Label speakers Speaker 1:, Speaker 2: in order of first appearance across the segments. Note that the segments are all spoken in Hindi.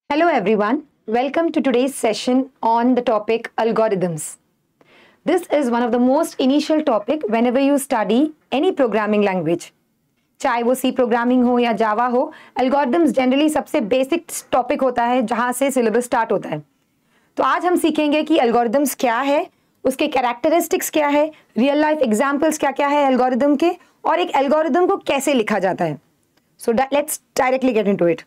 Speaker 1: Hello everyone, welcome to today's session on the topic algorithms. This is one of the most initial topic whenever you study any programming language. चाहे वो C programming हो या Java हो, algorithms generally सबसे basic topic होता है जहाँ से syllabus start होता है. तो आज हम सीखेंगे कि algorithms क्या है, उसके characteristics क्या है, real life examples क्या क्या है algorithm के और एक algorithm को कैसे लिखा जाता है. So let's directly get into it.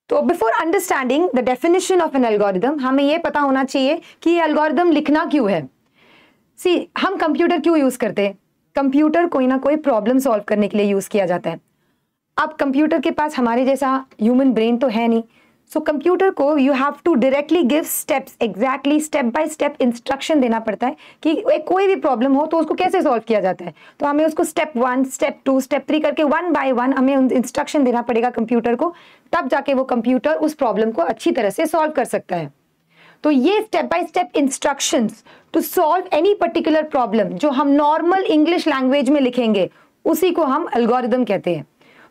Speaker 1: तो before understanding the definition of an algorithm हमें ये पता होना चाहिए कि ये एल्गोरिदम लिखना क्यों है. हम कंप्यूटर क्यों यूज करते हैं? कंप्यूटर कोई ना कोई प्रॉब्लम सॉल्व करने के लिए यूज किया जाता है. अब कंप्यूटर के पास हमारे जैसा ह्यूमन ब्रेन तो है नहीं. सो कंप्यूटर को you have to directly give steps, exactly step by step instruction देना पड़ता है कि कोई भी प्रॉब्लम हो तो उसको कैसे सॉल्व किया जाता है. तो हमें उसको स्टेप 1, स्टेप 2, स्टेप 3 करके 1 बाय 1 हमें इंस्ट्रक्शन देना पड़ेगा कंप्यूटर को, तब जाके वो कंप्यूटर उस प्रॉब्लम को अच्छी तरह से सॉल्व कर सकता है. तो ये step by step instructions to solve any particular problem जो हम नॉर्मल इंग्लिश लैंग्वेज में लिखेंगे उसी को हम एल्गोरिदम कहते हैं.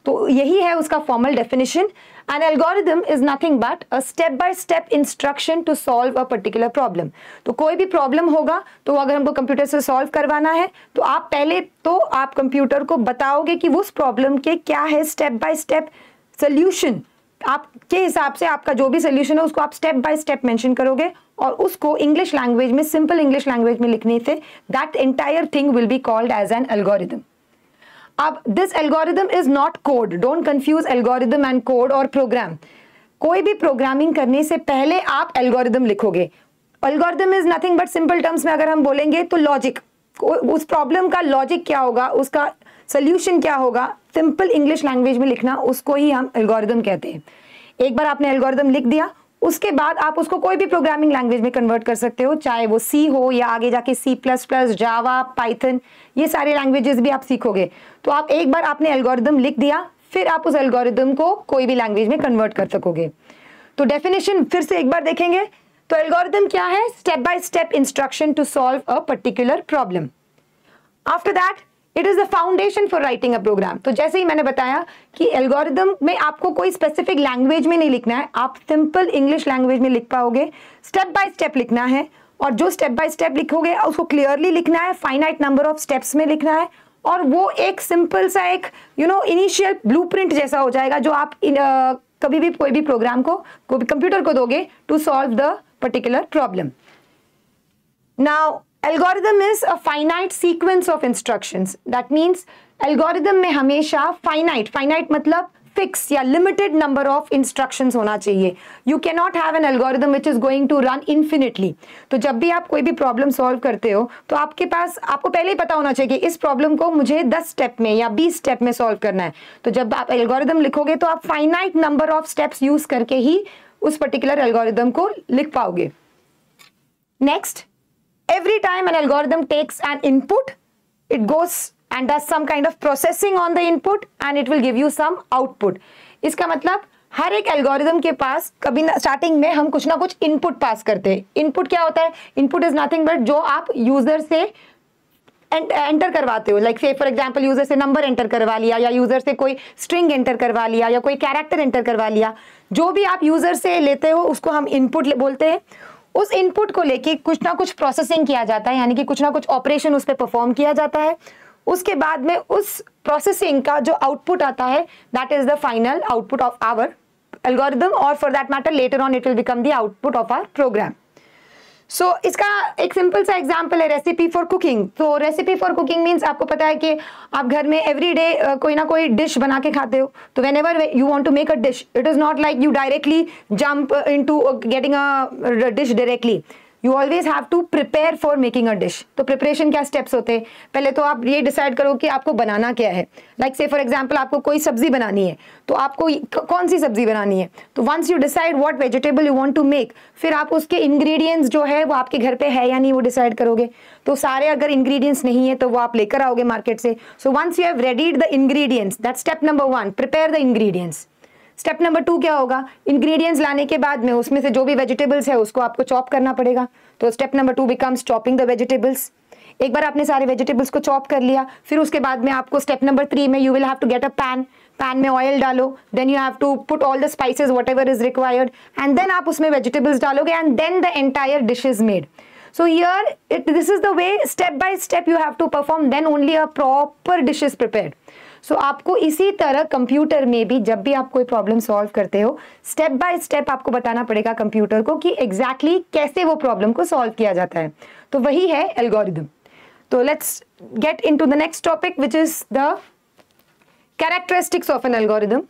Speaker 1: तो यही है उसका formal definition. An algorithm is nothing but a step-by-step instruction to solve a particular problem. तो कोई भी प्रॉब्लम होगा तो अगर हमको कंप्यूटर से सॉल्व करवाना है तो आप पहले तो आप कंप्यूटर को बताओगे कि उस प्रॉब्लम के क्या है स्टेप बाय स्टेप सोल्यूशन. आपके हिसाब से आपका जो भी सोल्यूशन है उसको आप स्टेप बाय स्टेप मेंशन करोगे और उसको इंग्लिश लैंग्वेज में, सिंपल इंग्लिश लैंग्वेज में लिखने से that entire thing will be called as an algorithm. अब this algorithm is not code. Don't confuse algorithm and code और प्रोग्राम. कोई भी प्रोग्रामिंग करने से पहले आप एल्गोरिदम लिखोगे. Algorithm is nothing but, simple terms में अगर हम बोलेंगे तो लॉजिक. उस प्रॉब्लम का लॉजिक क्या होगा, उसका सोल्यूशन क्या होगा, सिंपल इंग्लिश लैंग्वेज में लिखना, उसको ही हम एल्गोरिदम कहते हैं. एक बार आपने एल्गोरिदम लिख दिया, उसके बाद आप उसको कोई भी प्रोग्रामिंग लैंग्वेज में कन्वर्ट कर सकते हो, चाहे वो सी हो या आगे जाके C++, जावा, पाइथन, ये सारे लैंग्वेजेस भी आप सीखोगे. तो आप एक बार आपने एल्गोरिदम लिख दिया, फिर आप उस एल्गोरिदम को कोई भी लैंग्वेज में कन्वर्ट कर सकोगे. तो डेफिनेशन फिर से एक बार देखेंगे. तो एल्गोरिदम क्या है? Step by step instruction to solve a particular problem. After that it is the foundation for writing a program. तो जैसे ही मैंने बताया कि एल्गोरिदम में आपको कोई स्पेसिफिक लैंग्वेज में नहीं लिखना है, आप सिंपल इंग्लिश लैंग्वेज में लिख पाओगे. स्टेप बाय स्टेप लिखना है और जो स्टेप बाय स्टेप लिखोगे उसको क्लियरली लिखना है, फाइनाइट नंबर ऑफ स्टेप्स में लिखना है और वो एक सिंपल सा एक इनिशियल ब्लूप्रिंट जैसा हो जाएगा जो आप कभी भी कोई भी प्रोग्राम को कंप्यूटर को दोगे to solve the particular problem. Now algorithm is a finite sequence of instructions. That means algorithm में हमेशा finite मतलब fix या limited number of instructions होना चाहिए. You cannot have an algorithm which is going to run infinitely. तो जब भी आप कोई भी प्रॉब्लम सॉल्व करते हो तो आपको पहले ही पता होना चाहिए कि इस प्रॉब्लम को मुझे 10 स्टेप में या 20 स्टेप में सॉल्व करना है. तो जब आप एल्गोरिदम लिखोगे तो आप finite number of steps use करके ही उस पर्टिकुलर एल्गोरिदम को लिख पाओगे. Next, every time an algorithm takes an input, it goes and does some kind of processing on the input and it will give you some output. इसका मतलब हर एक एल्गोरिदम के पास कभी स्टार्टिंग में हम कुछ ना कुछ इनपुट पास करते हैं. इनपुट क्या होता है? इनपुट इज नथिंग बट जो आप यूजर से एंटर करवाते हो. लाइक से फॉर एग्जांपल यूजर से नंबर एंटर करवा लिया या यूजर से कोई स्ट्रिंग एंटर करवा लिया या कोई कैरेक्टर एंटर करवा लिया. जो भी आप यूजर से लेते हो उसको हम इनपुट बोलते हैं. उस इनपुट को लेके कुछ ना कुछ प्रोसेसिंग किया जाता है, यानी कि कुछ ना कुछ ऑपरेशन उस पर परफॉर्म किया जाता है. उसके बाद में उस प्रोसेसिंग का जो आउटपुट आता है that is the final output of our algorithm और for that matter later on it will become the output of our program. So इसका एक सिंपल सा एग्जांपल है रेसिपी फॉर कुकिंग. तो रेसिपी फॉर कुकिंग मीन्स आपको पता है कि आप घर में एवरी डे कोई ना कोई डिश बना के खाते हो. तो whenever you want to make a dish, it is not like you directly jump into getting a dish directly. You always have to prepare for making a dish. तो प्रिपरेशन क्या स्टेप्स होते हैं? पहले तो आप ये डिसाइड करो कि आपको बनाना क्या है. लाइक से फॉर एग्जांपल आपको कोई सब्जी बनानी है तो आपको कौन सी सब्जी बनानी है. तो once you decide what vegetable you want to make, फिर आप उसके इंग्रेडिएंट्स जो है वो आपके घर पे है या नहीं वो डिसाइड करोगे. तो सारे अगर इंग्रेडिएंट्स नहीं है तो वो आप लेकर आओगे मार्केट से. So once you have readied the ingredients, that step number 1, prepare the ingredients. Step number 2 क्या होगा? इंग्रेडिएंट्स लाने के बाद में उसमें से जो भी वेजिटेबल्स है उसको आपको चॉप करना पड़ेगा. तो स्टेप number 2 becomes chopping the vegetables. एक बार आपने सारे वेजिटेबल्स को चॉप कर लिया, फिर उसके बाद में आपको स्टेप नंबर 3 में you will have to get a pan. Pan में ऑयल डालो, then you have to put all the spices whatever is required, and then आप उसमें वेजिटेबल्स डालोगे, and then the entire dish is made. So here this is the way step by step you have to perform, then only a proper dish is prepared. So आपको इसी तरह कंप्यूटर में भी जब भी आप कोई प्रॉब्लम सॉल्व करते हो, स्टेप बाय स्टेप आपको बताना पड़ेगा कंप्यूटर को कि एग्जैक्टली कैसे वो प्रॉब्लम को सॉल्व किया जाता है. तो वही है एल्गोरिदम. तो let's get into the next topic which is the characteristics of an algorithm.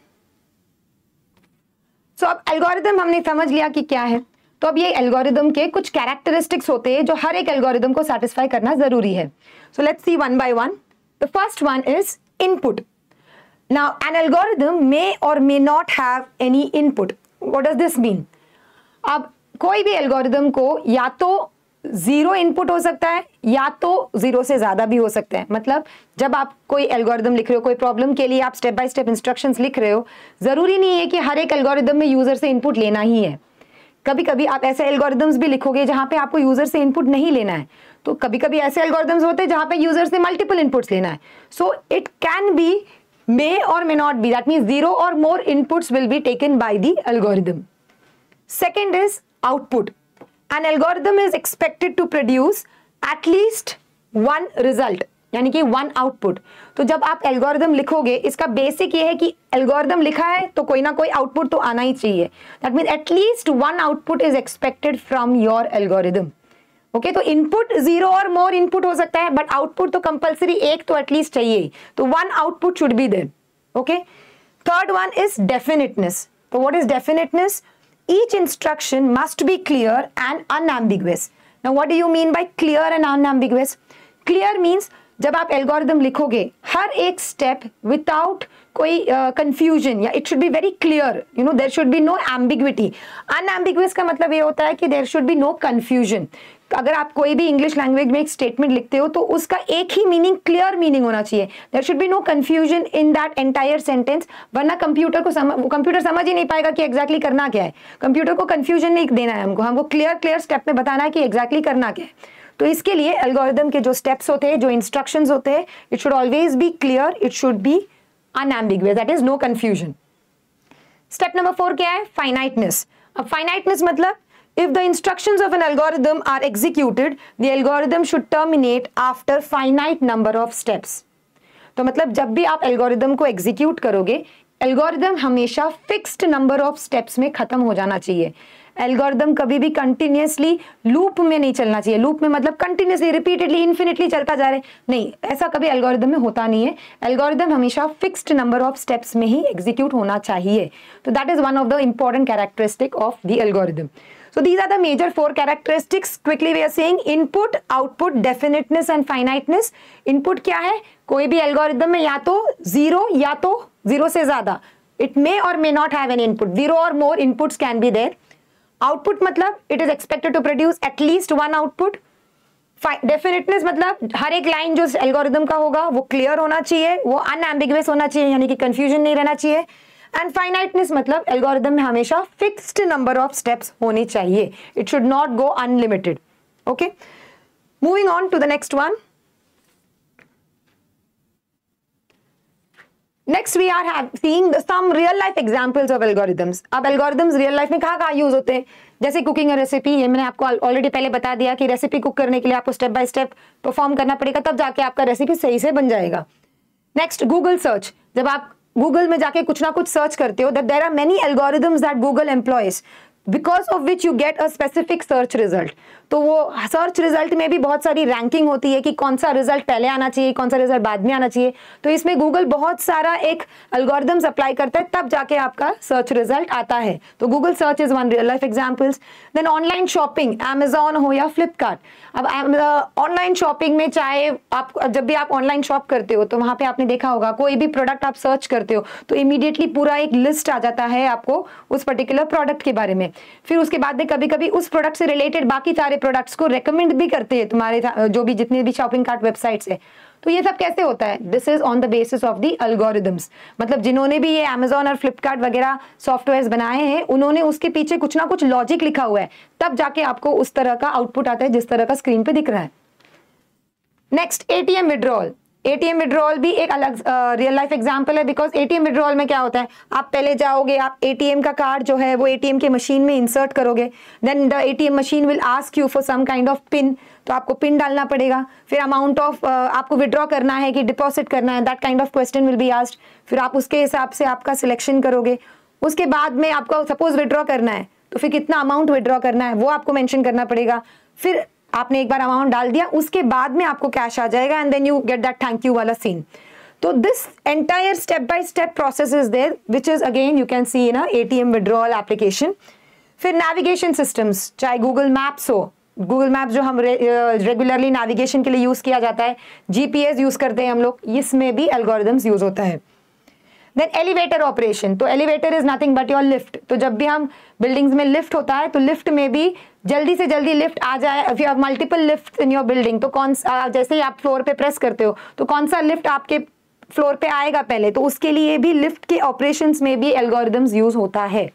Speaker 1: So अब एल्गोरिदम हमने समझ लिया कि क्या है. तो अब ये एल्गोरिदम के कुछ कैरेक्टरिस्टिक्स होते हैं जो हर एक एल्गोरिदम को सैटिस्फाई करना जरूरी है. So let's see one by one. The first one is input. Now an algorithm may or may not have any input. What does this mean? अब कोई भी एल्गोरिदम को या तो 0 इनपुट हो सकता है या तो 0 से ज्यादा भी हो सकता है. मतलब जब आप कोई एल्गोरिदम लिख रहे हो, कोई प्रॉब्लम के लिए आप स्टेप बाय स्टेप इंस्ट्रक्शंस लिख रहे हो, जरूरी नहीं है कि हर एक एल्गोरिदम में यूजर से इनपुट लेना ही है. कभी कभी आप ऐसे एल्गोरिदम्स भी लिखोगे जहां पे आपको यूजर से इनपुट नहीं लेना है. तो कभी कभी ऐसे एल्गोरिदम्स होते हैं जहां पे यूजर से मल्टीपल इनपुट्स लेना है. So it can be may or may not be, that means 0 or more inputs will be taken by the algorithm. Second is output. An algorithm is expected to produce at least 1 result, यानी कि 1 आउटपुट. तो जब आप एल्गोरिदम लिखोगे, इसका बेसिक ये है कि एल्गोरिदम लिखा है तो कोई ना कोई आउटपुट तो आना ही चाहिए. That means at least 1 output is expected from your algorithm. Okay, तो इनपुट 0 और मोर इनपुट हो सकता है, बट आउटपुट तो कंपल्सरी एक तो एटलीस्ट चाहिए. तो 1 output should be there. Okay. Third one is definiteness. तो what is definiteness? Each instruction must be clear and unambiguous. Now what do you mean by clear and unambiguous? Clear means जब आप एल्गोरिदम लिखोगे, हर एक स्टेप विदाउट कोई कंफ्यूजन, या it should be very clear, you know, there should be no ambiguity. Unambiguous का मतलब ये होता है कि there should be no confusion. अगर आप कोई भी इंग्लिश लैंग्वेज में एक स्टेटमेंट लिखते हो तो उसका एक ही मीनिंग, क्लियर मीनिंग होना चाहिए. There should be no confusion in that entire sentence, वरना कंप्यूटर समझ ही नहीं पाएगा कि एग्जैक्टली करना क्या है. कंप्यूटर को कंफ्यूजन नहीं देना है हमको क्लियर स्टेप में बताना है कि एग्जैक्टली करना क्या है. तो इसके लिए एल्गोरिदम के जो स्टेप्स होते हैं, जो इंस्ट्रक्शंस होते हैं, it should always be clear, it should be unambiguous, that is no confusion. Step number 4 क्या है? फाइनाइटनेस. अब फाइनाइटनेस मतलब if the instructions of an algorithm are executed, the algorithm should terminate after finite number of steps. तो मतलब जब भी आप एल्गोरिदम को एग्जीक्यूट करोगे, एल्गोरिदम हमेशा फिक्स्ड नंबर ऑफ स्टेप्स में खत्म हो जाना चाहिए. एल्गोरिदम कभी भी कंटिन्यूसली लूप में नहीं चलना चाहिए. लूप में मतलब कंटिन्यूसली, रिपीटेडली, इन्फिनिटली चलता जा रहा है, नहीं, ऐसा कभी एल्गोरिदम में होता नहीं है. एल्गोरिदम हमेशा फिक्स्ड नंबर ऑफ स्टेप्स में ही एग्जीक्यूट होना चाहिए. तो that is one of the important characteristic of the algorithm. So these are the major 4 characteristics. Quickly we are saying input, output, definiteness and finiteness. Input क्या है? कोई भी एल्गोरिदम में या तो 0 या तो 0 से ज्यादा. It may or may not have an input. 0 or more inputs can be there. Output मतलब it is expected to produce at least 1 output. Definiteness मतलब हर एक लाइन जो एल्गोरिदम का होगा वो क्लियर होना चाहिए, वो अनएम्बिगुअस होना चाहिए, यानी कि कंफ्यूजन नहीं रहना चाहिए. एंड फाइनाइटनेस मतलब एल्गोरिदम में हमेशा फिक्स्ड नंबर ऑफ स्टेप्स होने चाहिए. It should not go unlimited. Okay, moving on to the next one. Next we are seeing some real life examples of algorithms. अब एल्गोरिदम्स रियल लाइफ में कहाँ यूज होते हैं? जैसे कुकिंग रेसिपी, ये मैंने आपको ऑलरेडी पहले बता दिया कि रेसिपी कुक करने के लिए आपको स्टेप बाय स्टेप परफॉर्म करना पड़ेगा, तब जाके आपका रेसिपी सही से बन जाएगा. Next, Google search. जब आप गूगल में जाके कुछ ना कुछ सर्च करते हो, that there are many algorithms that Google employs because of which you get a specific search result. तो वो सर्च रिजल्ट में भी बहुत सारी रैंकिंग होती है कि कौन सा रिजल्ट पहले आना चाहिए, कौन सा रिजल्ट बाद में आना चाहिए. तो इसमें गूगल बहुत सारा एक एल्गोरिथम्स अप्लाई करता है, तब जाके आपका सर्च रिजल्ट आता है. तो Google search is one real life examples. Then online shopping, Amazon हो या फ्लिपकार्ट. अब ऑनलाइन शॉपिंग में चाहे आप जब भी आप ऑनलाइन शॉप करते हो तो वहां पे आपने देखा होगा कोई भी प्रोडक्ट आप सर्च करते हो तो इमीडिएटली पूरा एक लिस्ट आ जाता है आपको उस पर्टिकुलर प्रोडक्ट के बारे में. फिर उसके बाद में कभी कभी उस प्रोडक्ट से रिलेटेड बाकी सारे प्रोडक्ट्स को रेकमेंड भी करते हैं तुम्हारे जो भी जितने भी शॉपिंग कार्ट वेबसाइट्स है. तो ये सब कैसे होता है? This is on the basis of the algorithms. मतलब जिन्होंने भी ये अमेजॉन और फ्लिपकार्ट वगैरह सॉफ्टवेयर बनाए हैं, उन्होंने उसके पीछे कुछ ना कुछ लॉजिक लिखा हुआ है, तब जाके आपको उस तरह का आउटपुट आता है जिस तरह का स्क्रीन पे दिख रहा है. Next, ATM withdrawal. ATM withdrawal भी एक अलग रियल लाइफ एग्जांपल है, बिकॉज एटीएम विड्रॉल में क्या होता है, आप पहले जाओगे, आप एटीएम का कार्ड जो है वो एटीएम के मशीन में इंसर्ट करोगे, then the ATM machine will ask you for some kind of PIN, तो आपको पिन डालना पड़ेगा, फिर अमाउंट ऑफ आपको विड्रॉ करना है कि डिपॉजिट करना है, that kind of question will be asked, फिर आप उसके हिसाब से आपका सिलेक्शन करोगे, उसके बाद में आपको सपोज विड्रॉ करना है तो फिर कितना अमाउंट विड्रॉ करना है वो आपको मेंशन करना पड़ेगा, फिर आपने एक बार अमाउंट डाल दिया उसके बाद में आपको कैश आ जाएगा and then you get that thank you वाला सीन। तो this entire step by step process is there which is again you can see in ATM withdrawal application. फिर नेविगेशन सिस्टम्स, चाहे गूगल मैप्स हो, गूगल मैप्स जो हम रेगुलरली नेविगेशन के लिए यूज किया जाता है, जीपीएस यूज करते हैं हम लोग, इसमें भी एल्गोरिदम्स यूज होता है। देन एलिवेटर ऑपरेशन, तो elevator is nothing but your lift, तो जब भी हम बिल्डिंग्स में लिफ्ट होता है तो लिफ्ट में भी जल्दी से जल्दी लिफ्ट आ जाए, if you have multiple lift in your building, तो कौन सा जैसे ही आप फ्लोर पे प्रेस करते हो तो कौन सा लिफ्ट आपके फ्लोर पे आएगा पहले, तो उसके लिए भी लिफ्ट के ऑपरेशंस में भी एल्गोरिदम्स यूज होता है।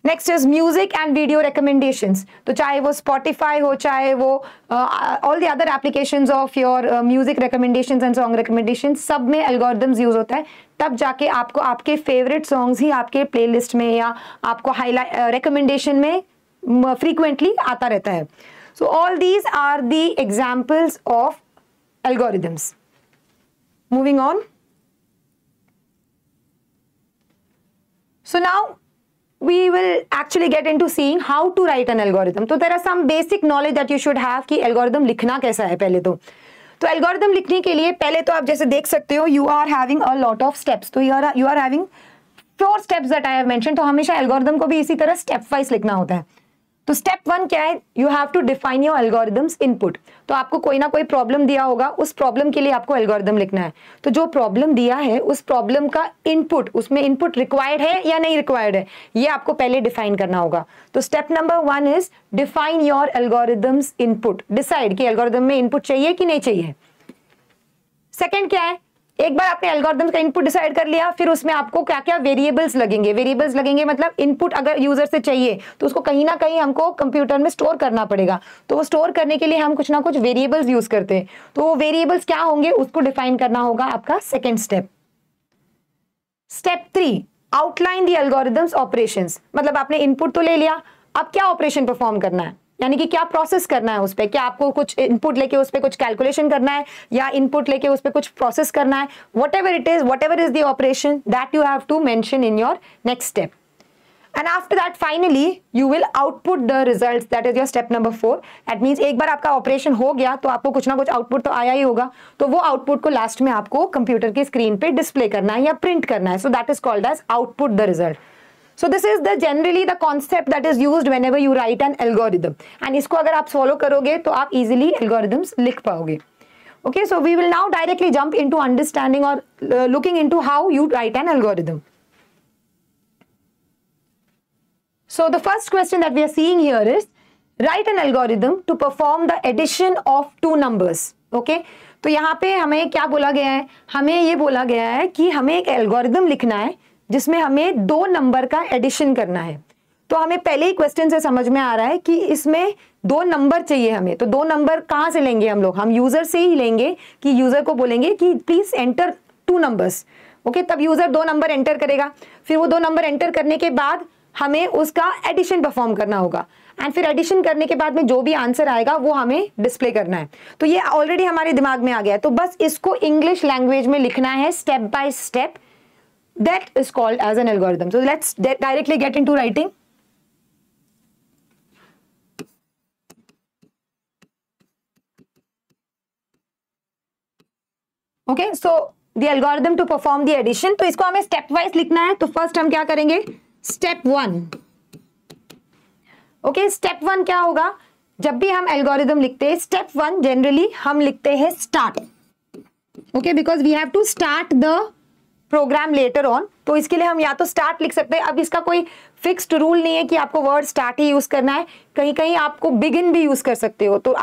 Speaker 1: Next is music and video recommendations, तो चाहे वो स्पॉटिफाई हो, चाहे वो all the other applications of your music recommendations and song recommendations, सब में एल्गोरिदम्स यूज होता है, तब जाके आपको आपके फेवरेट सॉन्ग्स ही आपके प्लेलिस्ट में या आपको हाईलाइट रिकमेंडेशन में फ्रीक्वेंटली आता रहता है। So all these are the examples of algorithms. Moving on, so now we will actually get into seeing how to write an algorithm. तो there are some basic knowledge that you should have कि algorithm लिखना कैसा है पहले तो algorithm लिखने के लिए पहले तो आप जैसे देख सकते हो you are having a lot of steps, तो you are having 4 steps that I have mentioned, तो हमेशा algorithm को भी इसी तरह step wise लिखना होता है। तो स्टेप 1 क्या है, you have to define your algorithms input, तो आपको कोई ना कोई प्रॉब्लम दिया होगा, उस प्रॉब्लम के लिए आपको एल्गोरिदम लिखना है, तो जो प्रॉब्लम दिया है उस प्रॉब्लम का इनपुट, उसमें इनपुट रिक्वायर्ड है या नहीं रिक्वायर्ड है, ये आपको पहले डिफाइन करना होगा। तो स्टेप number 1 is define your algorithms input, decide कि एल्गोरिदम में इनपुट चाहिए कि नहीं चाहिए। सेकेंड क्या है, एक बार आपने एल्गोरिथम का इनपुट डिसाइड कर लिया, फिर उसमें आपको क्या क्या वेरिएबल्स लगेंगे, मतलब इनपुट अगर यूजर से चाहिए तो उसको कहीं ना कहीं हमको कंप्यूटर में स्टोर करना पड़ेगा, तो वो स्टोर करने के लिए हम कुछ ना कुछ वेरिएबल्स यूज करते हैं, तो वो वेरिएबल्स क्या होंगे उसको डिफाइन करना होगा आपका second step. Step 3, outline the algorithms operations, मतलब आपने इनपुट तो ले लिया, अब क्या ऑपरेशन परफॉर्म करना है, यानी कि क्या प्रोसेस करना है उस पर, क्या आपको कुछ इनपुट लेके उस पर कुछ कैलकुलेशन करना है या इनपुट लेके उस पर कुछ प्रोसेस करना है, whatever it is, whatever is the operation that you have to mention in your next step. And after that finally you will output the results, that is your step number 4। That means एक बार आपका ऑपरेशन हो गया तो आपको कुछ ना कुछ आउटपुट तो आया ही होगा, तो वो आउटपुट को लास्ट में आपको कंप्यूटर की स्क्रीन पे डिस्प्ले करना है या प्रिंट करना है, so that is called as output the result. So this is the generally the concept that is used whenever you write an algorithm, and इसको अगर आप follow करोगे तो आप easily algorithms लिख पाओगे। Okay, so we will now directly jump into understanding or looking into how you write an algorithm. So the first question that we are seeing here is write an algorithm to perform the addition of 2 numbers. Okay, तो यहाँ पे हमें क्या बोला गया है, हमें ये बोला गया है कि हमें एक algorithm लिखना है जिसमें हमें 2 नंबर का एडिशन करना है। तो हमें पहले ही क्वेश्चन से समझ में आ रहा है कि इसमें 2 नंबर चाहिए हमें, तो 2 नंबर कहाँ से लेंगे हम लोग, हम यूजर से ही लेंगे कि यूजर को बोलेंगे कि प्लीज एंटर 2 नंबर्स। ओके, तब यूजर 2 नंबर एंटर करेगा, फिर वो 2 नंबर एंटर करने के बाद हमें उसका एडिशन परफॉर्म करना होगा, एंड फिर एडिशन करने के बाद में जो भी आंसर आएगा वो हमें डिस्प्ले करना है। तो ये ऑलरेडी हमारे दिमाग में आ गया है, तो बस इसको इंग्लिश लैंग्वेज में लिखना है step by step. That is called as an algorithm. So let's directly get into writing. Okay, so the algorithm to perform the addition. तो इसको हमें step wise लिखना है, तो first हम क्या करेंगे, step 1. Okay, step 1 क्या होगा, जब भी हम algorithm लिखते हैं step 1 generally हम लिखते हैं start. Okay, because we have to start the program later on, तो इसके लिए हम या तो स्टार्ट लिख सकते हैं। अब इसका कोई फिक्स्ड रूल नहीं है कि आपको वर्ड स्टार्ट ही यूज करना है, कहीं कहीं आपको बिगिन भी यूज कर सकते हो, तो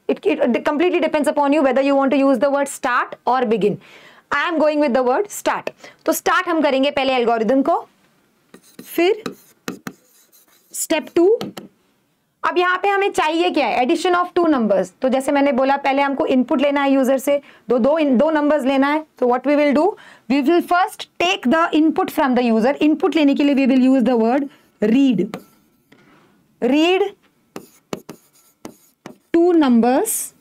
Speaker 1: it completely depends upon you whether you want to use the word start or begin. I am going with the word start, तो स्टार्ट हम करेंगे पहले एल्गोरिथम को, फिर स्टेप 2 अब यहाँ पे हमें चाहिए क्या है, एडिशन ऑफ टू नंबर्स। तो जैसे मैंने बोला पहले हमको इनपुट लेना है यूजर से, दो नंबर्स लेना है। तो what we will do, we will first take the input from the user. Input लेने के लिए we will use the word read, read two numbers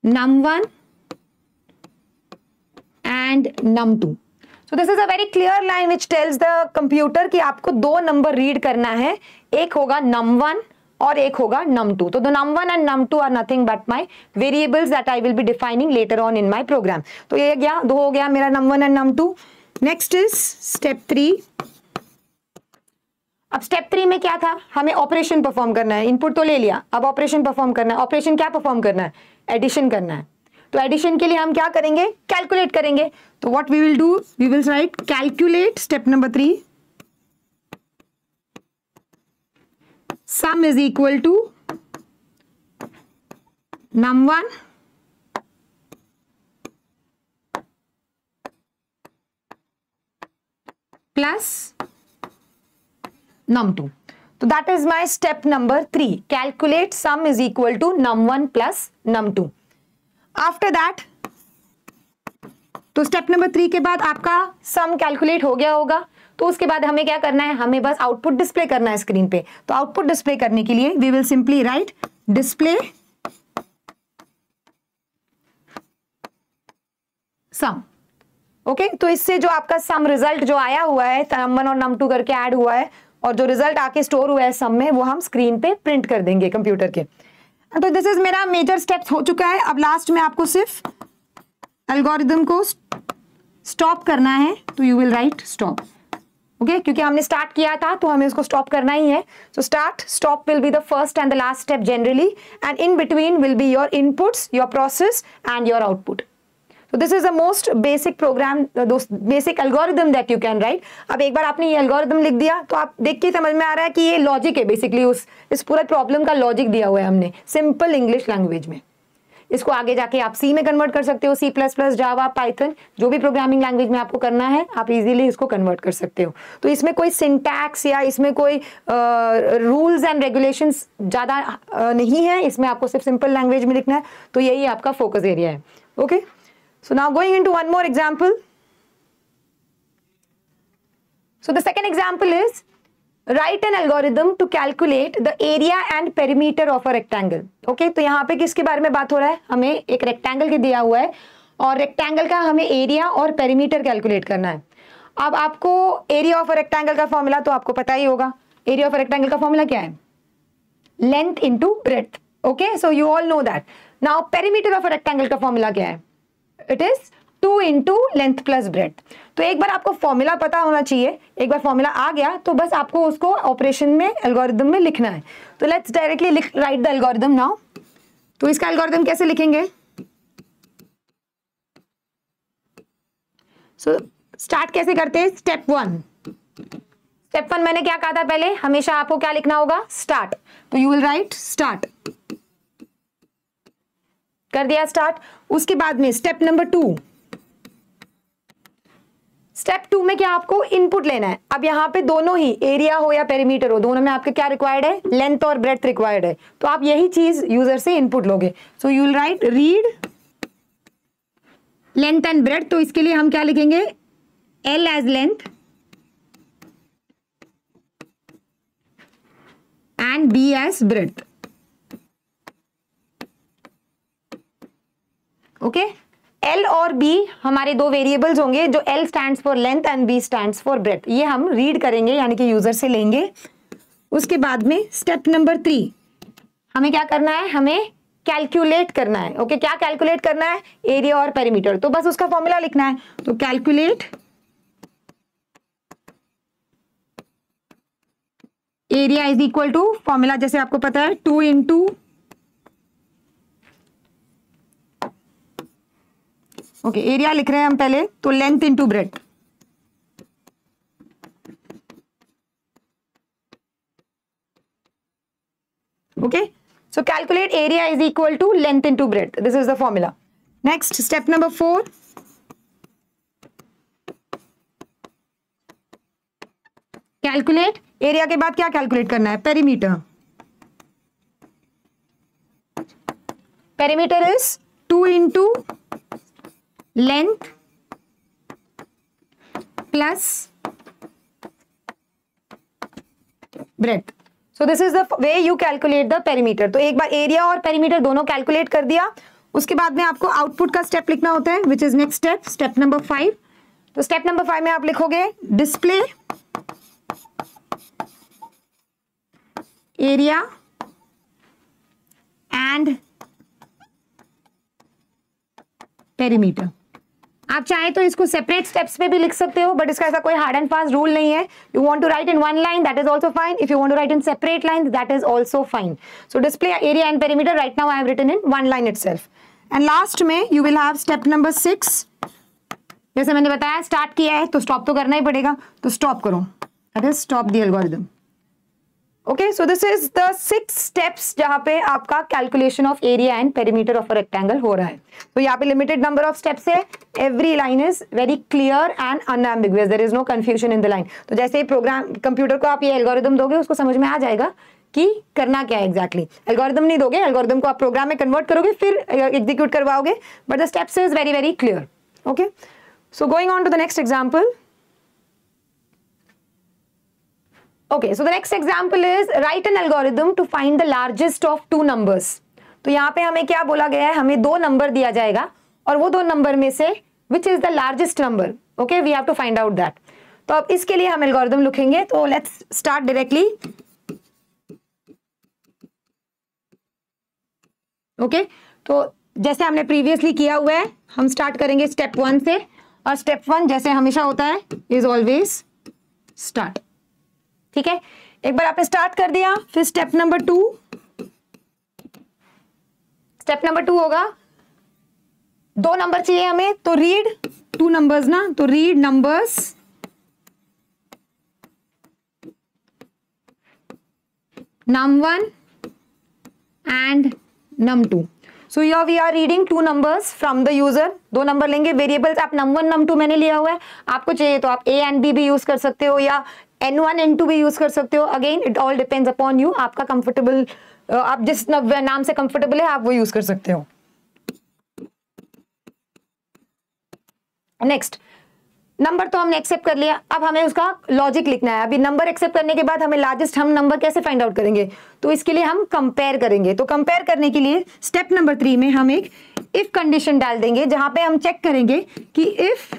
Speaker 1: num1 and num2। So this is a very clear line which tells the computer कि आपको दो नंबर रीड करना है, एक होगा num1 और एक होगा num2। तो the num1 and num2 are nothing but my variables that I will be defining later on in my program। तो ये गया, दो हो गया मेरा num1 and num2। Next is step 3। अब स्टेप 3 में क्या था, हमें ऑपरेशन परफॉर्म करना है। इनपुट तो ले लिया, अब ऑपरेशन परफॉर्म करना है। ऑपरेशन क्या परफॉर्म करना है, एडिशन करना है। तो एडिशन के लिए हम क्या करेंगे, कैलकुलेट करेंगे। तो what we will do, we will write calculate, step number 3, sum is equal to num1 plus num2। तो that is my step number 3, calculate sum is equal to num1 plus num2। After that, तो स्टेप नंबर 3 के बाद आपका सम कैलकुलेट हो गया होगा। तो उसके बाद हमें क्या करना है, हमें बस आउटपुट डिस्प्ले करना है स्क्रीन पे। तो आउटपुट डिस्प्ले करने के लिए we will simply write display sum. Okay, तो इससे जो आपका सम रिजल्ट जो आया हुआ है, num1 और num2 करके ऐड हुआ है, और जो रिजल्ट आके स्टोर हुआ है सम में, वो हम स्क्रीन पे प्रिंट कर देंगे कंप्यूटर के। तो दिस इज मेरा मेजर स्टेप्स हो चुका है। अब लास्ट में आपको सिर्फ एल्गोरिदम को स्टॉप करना है। तो you will right stop. Okay, क्योंकि हमने स्टार्ट किया था तो हमें उसको स्टॉप करना ही है। So start, stop will be the first and the last step generally, and in between will be your inputs, your process and your output. So this is the most basic program, basic algorithm that you can write। अब एक बार आपने ये algorithm लिख दिया तो आप देख के समझ में आ रहा है कि ये लॉजिक है बेसिकली, इस पूरा प्रॉब्लम का लॉजिक दिया हुआ है हमने सिंपल इंग्लिश लैंग्वेज में। इसको आगे जाके आप सी में कन्वर्ट कर सकते हो, C++, जावा, पाइथन, जो भी प्रोग्रामिंग लैंग्वेज में आपको करना है आप इजीली इसको कन्वर्ट कर सकते हो। तो इसमें कोई सिंटैक्स या इसमें कोई रूल्स एंड रेगुलेशंस ज़्यादा नहीं है, इसमें आपको सिर्फ सिंपल लैंग्वेज में लिखना है। तो यही आपका फोकस एरिया है। Okay, so now going into one more example। So the second example is write an algorithm to calculate the area and perimeter of a rectangle। okay, तो यहाँ पे किसके बारे में बात हो रहा है, हमें एक रेक्टेंगल के दिया हुआ है और रेक्टेंगल का हमें एरिया और पेरीमीटर कैलकुलेट करना है। अब आपको एरिया ऑफ अ रेक्टेंगल का फॉर्मूला तो आपको पता ही होगा। एरिया ऑफ अ रेक्टेंगल का फॉर्मूला क्या है, length into breadth. Okay, so you all know that. Now perimeter of a rectangle का फॉर्मूला क्या है, it is 2 into length plus breadth. तो एक बार आपको फॉर्मूला पता होना चाहिए, एक बार फॉर्मूला आ गया तो बस आपको उसको ऑपरेशन में, एल्गोरिदम में लिखना है। तो let's directly right the algorithm now. तो इसका एल्गोरिदम कैसे लिखेंगे, सो स्टार्ट कैसे करते हैं, स्टेप 1। स्टेप 1 मैंने क्या कहा था पहले, हमेशा आपको क्या लिखना होगा, स्टार्ट। तो यू विल राइट स्टार्ट, कर दिया स्टार्ट। उसके बाद में स्टेप नंबर 2, स्टेप 2 में क्या आपको इनपुट लेना है। अब यहाँ पे दोनों ही, एरिया हो या पेरीमीटर हो, दोनों में आपके क्या रिक्वायर्ड है, लेंथ और ब्रेड्थ रिक्वायर्ड है। तो आप यही चीज यूजर से इनपुट लोगे। So you will write read length and breadth. तो इसके लिए हम क्या लिखेंगे, L as length and B as breadth. Okay, L और B हमारे दो वेरिएबल्स होंगे, जो L stands for length and B stands for breadth. ये हम रीड करेंगे, यानी कि यूजर से लेंगे। उसके बाद में स्टेप नंबर 3, हमें क्या करना है, हमें कैलकुलेट करना है। ओके, क्या कैलकुलेट करना है, एरिया और पेरीमीटर। तो बस उसका फॉर्मूला लिखना है। तो calculate area is equal to, formula जैसे आपको पता है, 2 into ओके, एरिया लिख रहे हैं हम पहले, तो length into breadth. Okay, so calculate area is equal to length into breadth, this is the formula. Next step number 4, calculate area के बाद क्या कैलकुलेट करना है, perimeter. Perimeter is 2 into length plus breadth. So this is the way you calculate the perimeter. तो एक बार एरिया और पेरीमीटर दोनों कैलकुलेट कर दिया, उसके बाद में आपको आउटपुट का स्टेप लिखना होता है, which is next step, step number 5. तो स्टेप नंबर 5 में आप लिखोगे डिस्प्ले एरिया एंड पेरीमीटर. आप चाहे तो इसको सेपरेट स्टेप्स में भी लिख सकते हो, बट इसका ऐसा कोई हार्ड एंड फास्ट रूल नहीं है. You want to write in one line, that is also fine. If you want to write in separate line, that is also fine. So display area and perimeter right now I have written in one line itself. And last में you will have step number 6. जैसे मैंने बताया, स्टार्ट किया है तो स्टॉप तो करना ही पड़ेगा, तो स्टॉप करो, that is stop the algorithm. Okay, so this is the 6 steps जहां पे आपका calculation of area and perimeter of a rectangle हो रहा है. तो यहाँ पे लिमिटेड नंबर ऑफ स्टेप्स है. Every line is very clear and unambiguous, there is no confusion in the line. तो जैसे प्रोग्राम कंप्यूटर को आप ये एल्गोरिथम दोगे, उसको समझ में आ जाएगा कि करना क्या है एग्जैक्टली. एल्गोरिथम नहीं दोगे, एल्गोरिथम को आप प्रोग्राम में कन्वर्ट करोगे, फिर एग्जीक्यूट करवाओगे, but the steps is very very clear. Okay, so going on to the next example. Okay, so the next example is write an algorithm to find the largest of two numbers. तो यहाँ पे हमें क्या बोला गया है, हमें 2 नंबर दिया जाएगा और वो 2 नंबर में से which is the largest number. Okay, we have to find out that. तो अब इसके लिए हम algorithm लिखेंगे. तो let's start directly. Okay, तो जैसे हमने previously किया हुआ है, हम start करेंगे step 1 से, और step 1 जैसे हमेशा होता है is always start. ठीक है, एक बार आपने स्टार्ट कर दिया, फिर स्टेप नंबर 2. स्टेप नंबर 2 होगा 2 नंबर चाहिए हमें, तो रीड 2 नंबर्स ना, तो read numbers num1 and num2. So here we are reading 2 numbers from the user. 2 number लेंगे, वेरिएबल्स आप num1 num2 मैंने लिया हुआ है, आपको चाहिए तो आप a एंड b भी यूज कर सकते हो, या n1 n2 भी यूज कर सकते हो. Again it all depends upon you, आपका कंफर्टेबल, आप जिस नाम से कंफर्टेबल है आप वो यूज कर सकते हो. नेक्स्ट, नंबर तो हमने एक्सेप्ट कर लिया, अब हमें उसका लॉजिक लिखना है. अभी नंबर एक्सेप्ट करने के बाद हमें लार्जेस्ट हम नंबर कैसे फाइंड आउट करेंगे, तो इसके लिए हम कंपेयर करेंगे. तो कंपेयर करने के लिए स्टेप नंबर 3 में हम एक इफ कंडीशन डाल देंगे, जहां पे हम चेक करेंगे कि if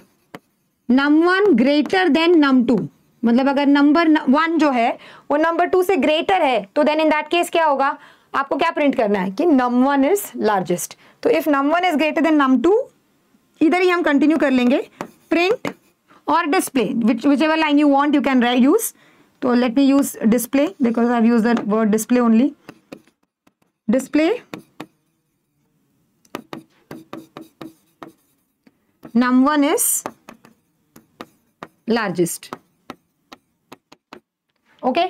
Speaker 1: num1 greater than num2, मतलब अगर नंबर 1 जो है वो नंबर 2 से ग्रेटर है, तो देन इन दैट केस क्या होगा, आपको क्या प्रिंट करना है कि num1 इज लार्जेस्ट. तो if num1 is greater than num2, इधर ही हम कंटिन्यू कर लेंगे, प्रिंट और display, whichever line you want you can use. तो let me use display because I've used the word display only. Display num1 is largest. Okay,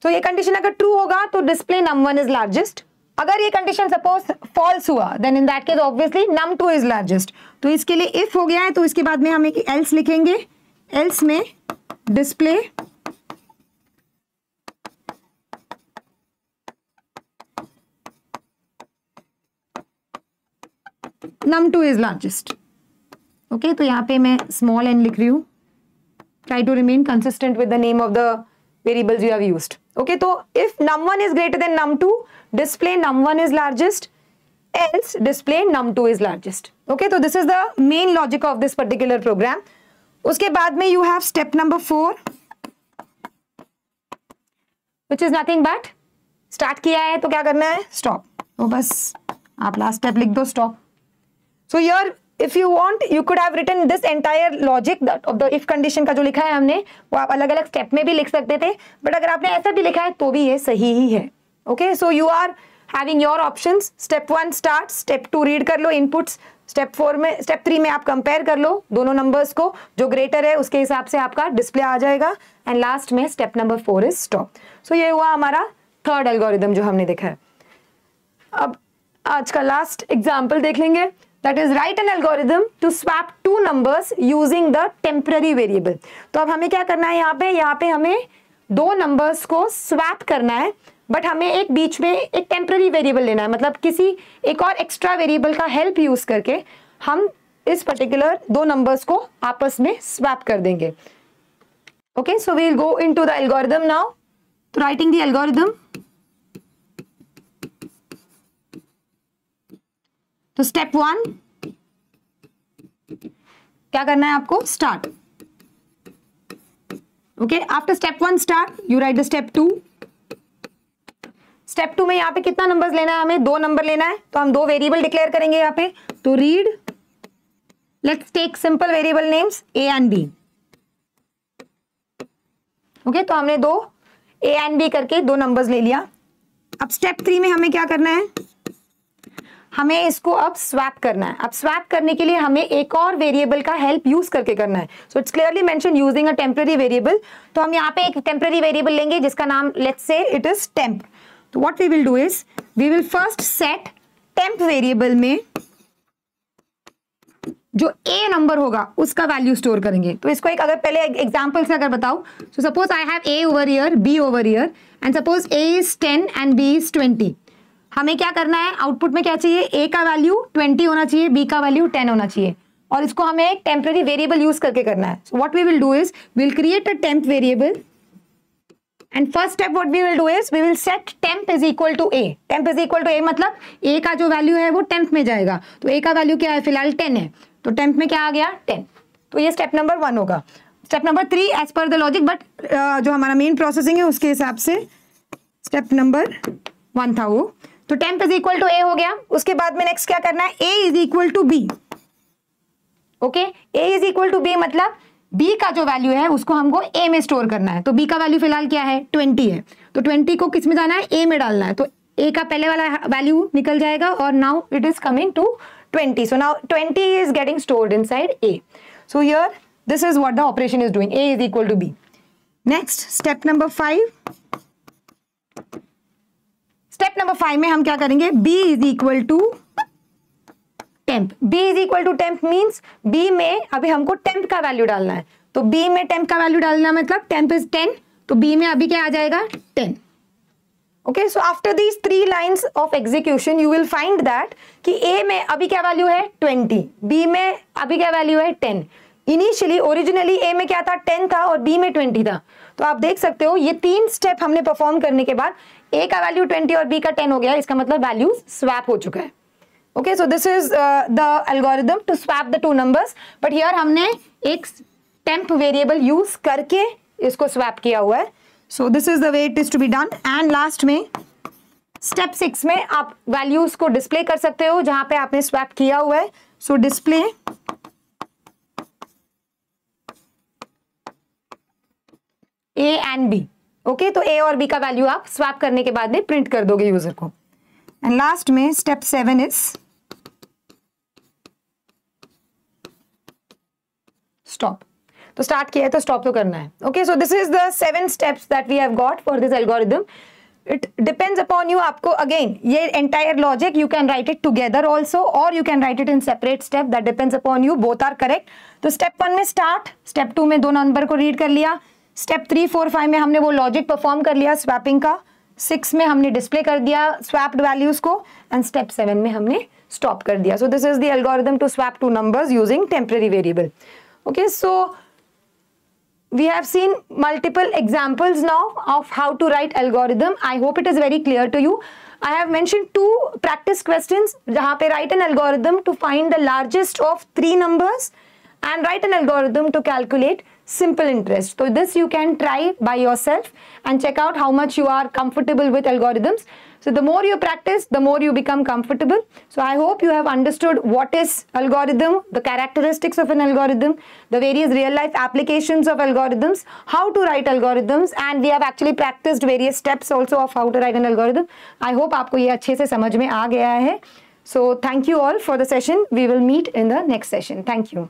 Speaker 1: तो ये कंडीशन अगर ट्रू होगा तो डिस्प्ले num1 इज लार्जेस्ट. अगर ये कंडीशन सपोज फॉल्स हुआ, then in that case obviously num2 is largest. तो इसके लिए इफ हो गया है, तो इसके बाद में हम एक एल्स लिखेंगे. एल्स में display num2 is largest. Okay, तो यहाँ पे मैं स्मॉल n लिख रही हूं. Try to remain consistent with the name of the variables you have used. Okay, so if num1 is greater than num2, display num1 is largest, else display num2 is largest. Okay, so this is the main logic of this particular program. उसके बाद में you have step number 4, which is nothing but start किया है तो क्या करना है, stop. तो बस आप last step लिख दो, stop. So here if you want you could have written this entire logic of the if condition का जो लिखा है हमने, वो आप अलग अलग स्टेप में भी लिख सकते थे, बट अगर आपने ऐसा भी लिखा है तो भी ये सही ही है. Okay, so you are having your options. Step 1 start, step 2 read कर लो इनपुट्स, स्टेप 3 में आप कंपेयर कर लो दोनों नंबर्स को, जो ग्रेटर है उसके हिसाब से आपका डिस्प्ले आ जाएगा, एंड लास्ट में स्टेप नंबर 4 इज स्टॉप. सो ये हुआ हमारा थर्ड एल्गोरिथम जो हमने देखा है. अब आज का लास्ट एग्जाम्पल देख लेंगे. that is write an algorithm to swap two numbers using the temporary variable. तो अब हमें क्या करना है, यहाँ पे हमें दो नंबर्स को स्वैप करना है, बट हमें एक बीच में एक टेम्पररी वेरिएबल लेना है, मतलब किसी एक और एक्स्ट्रा वेरिएबल का हेल्प यूज करके हम इस पर्टिकुलर दो नंबर्स को आपस में स्वैप कर देंगे. Okay, so we will go into the algorithm now. तो राइटिंग द एल्गोरिथम. तो स्टेप 1 क्या करना है आपको, start. Okay, after step 1 start you write the step 2. Step 2 में यहाँ पे कितना नंबर्स लेना है, हमें दो नंबर लेना है, तो हम दो वेरिएबल डिक्लेयर करेंगे यहाँ पे. तो read, let's take simple variable names A and B. Okay, तो हमने दो ए एंड बी करके दो नंबर्स ले लिया. अब स्टेप 3 में हमें क्या करना है, हमें इसको अब स्वैप करना है. अब स्वैप करने के लिए हमें एक और वेरिएबल का हेल्प यूज करके करना है. So it's clearly mention using a temporary variable. तो हम यहाँ पे एक टेम्पररी वेरिएबल लेंगे जिसका नाम let's say it is temp. तो what we will do is we will first set temp variable में जो ए नंबर होगा उसका वैल्यू स्टोर करेंगे. तो इसको एक अगर पहले एग्जांपल से अगर बताऊं, so suppose I have A over here, B over here, and suppose A is 10 and B is 20. हमें क्या करना है, आउटपुट में क्या चाहिए, ए का वैल्यू 20 होना चाहिए, बी का वैल्यू 10 होना चाहिए, और इसको हमें एक टेम्पररी वेरिएबल यूज करके करना है. So what we will do is we will create a temp variable, and first step what we will do is we will set temp is equal to A. Temp is equal to A मतलब ए का जो वैल्यू है वो टेम्प में जाएगा. तो ए का वैल्यू क्या है, फिलहाल 10 है, तो टेम्प में क्या आ गया, 10. तो ये स्टेप नंबर 1 होगा. Step number 3 as per the logic, but जो हमारा मेन प्रोसेसिंग है उसके हिसाब से स्टेप नंबर 1 था वो. तो temp is equal to A हो गया. उसके बाद में नेक्स्ट क्या करना है, A is equal to B. Okay, A is equal to B मतलब बी का जो वैल्यू है उसको हमको ए में स्टोर करना है. तो बी का वैल्यू फिलहाल क्या है, 20 है, तो 20 को किस में जाना है, ए में डालना है. तो ए का पहले वाला वैल्यू निकल जाएगा और now it is coming to 20. So now 20 is getting stored inside A. So here this is what the operation is doing. A is equal to B. Next step number 5. Step number 5 में हम क्या करेंगे, B is equal to temp. B is equal to temp means B में अभी हमको temp का वैल्यू डालना है. तो B में temp का वैल्यू डालना मतलब temp is 10, तो B में अभी क्या आ जाएगा, 10. Okay, so after these 3 lines of execution you will find that कि A में अभी क्या वैल्यू है, 20, B में अभी क्या वैल्यू है, 10. इनिशियली ओरिजिनली A में क्या था, 10 था और B में 20 था. तो आप देख सकते हो ये 3 स्टेप हमने परफॉर्म करने के बाद A का वैल्यू 20 और B का 10 हो गया. इसका मतलब वैल्यू स्वैप हो चुका है. Okay, so this is the algorithm to swap the two numbers, but here हमने एक टेम्प वेरिएबल यूज करके इसको स्वैप किया हुआ है. So this is the way it is to be done. And last में step 6 में आप values को display कर सकते हो जहां पे आपने swap किया हुआ है. So display A and B. Okay, तो A और B का value आप swap करने के बाद में print कर दोगे user को. And last में step 7 is stop. तो स्टार्ट किया है तो स्टॉप तो करना है. Okay, so this is the 7 steps that we have got for this algorithm. It depends upon you. आपको अगेन ये entire logic you can write it together also or you can write it in separate step. That depends upon you, both are correct. तो स्टेप 1 में स्टार्ट, स्टेप 2 में दो नंबर को रीड कर लिया, स्टेप 3, 4, 5 में हमने वो लॉजिक परफॉर्म कर लिया स्वैपिंग का, 6 में हमने डिस्प्ले कर दिया स्वैप्ड वैल्यूज को, एंड स्टेप 7 में हमने स्टॉप कर दिया. So this is the algorithm to swap two numbers using temporary variable. Okay, so we have seen multiple examples now of how to write algorithm. I hope it is very clear to you. I have mentioned 2 practice questions जहाँ पे write an algorithm to find the largest of 3 numbers and write an algorithm to calculate simple interest. So this you can try by yourself and check out how much you are comfortable with algorithms. So the more you practice, the more you become comfortable. So I hope you have understood what is algorithm, the characteristics of an algorithm, the various real life applications of algorithms, how to write algorithms, and we have actually practiced various steps also of how to write an algorithm. I hope आपको ये अच्छे से समझ में आ गया है. So thank you all for the session. We will meet in the next session. Thank you.